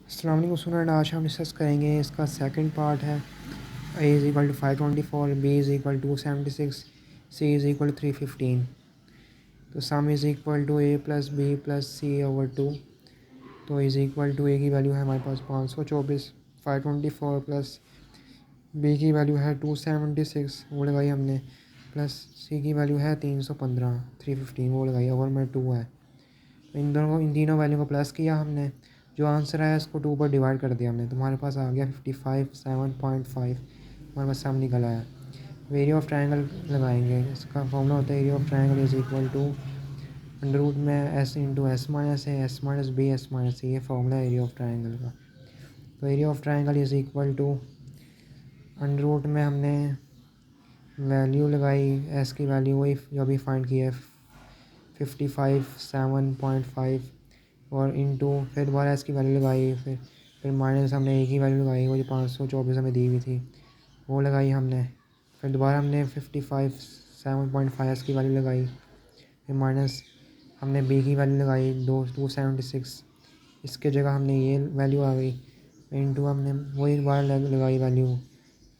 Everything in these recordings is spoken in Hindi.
अस्सलाम वालेकुम स्टूडेंट, आज हम डिस्कस करेंगे इसका सेकंड पार्ट है। A is equal to 524, B is equal to 76, C is equal to 315। तो sum is equal to A plus B plus C over 2। तो इज़ इक्वल टू ए की वैल्यू है हमारे पास 524, 524 प्लस बी की वैल्यू है 276 वो लगाई हमने, प्लस सी की वैल्यू है 315, 315 वो लगाई, ओवर में 2 है। इन तीनों वैल्यू को प्लस किया हमने, जो आंसर है इसको 2 पर डिवाइड कर दिया हमने, तो हमारे पास आ गया 55.7.5। हमारे पास सम निकल आया। एरिया ऑफ ट्रायंगल लगाएंगे, इसका फॉर्मूला होता है area of triangle is equal to under root में S into S minus A, S minus B, S minus C. ये फॉर्मूला है एरिया ऑफ ट्रायंगल का। तो area of triangle is equal to under root में हमने वैल्यू लगाई, एस की वैल्यू वही जो अभी फाइंड की है 55.7.5, और इंटू फिर दोबारा इसकी वैल्यू लगाई, फिर माइनस हमने ए की वैल्यू लगाई, वो जो 524 हमें दी हुई थी वो लगाई हमने। फिर दोबारा हमने 55.7.5 इसकी वैल्यू लगाई, फिर माइनस हमने बी की वैल्यू लगाई 276, इसके जगह हमने ये वैल्यू आ गई, इंटू हमने वही दोबारा लगाई वैल्यू,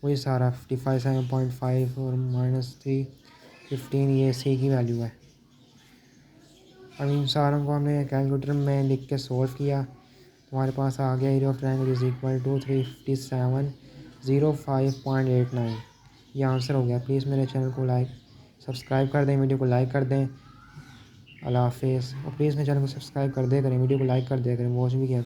वही सारा 55.7.5 और माइनस 315, ये सी की वैल्यू है। अब इन सारों को हमने कैलकुलेटर में लिख के सॉल्व किया, तो हमारे पास आ गया area of triangle is equal to 357.05.89। ये आंसर हो गया। प्लीज़ मेरे चैनल को सब्सक्राइब कर दें, वीडियो को लाइक कर दें। अल्लाह हाफिज़। और प्लीज़ मेरे चैनल को सब्सक्राइब कर दे करें, वीडियो को लाइक कर दिया करें, वॉच भी किया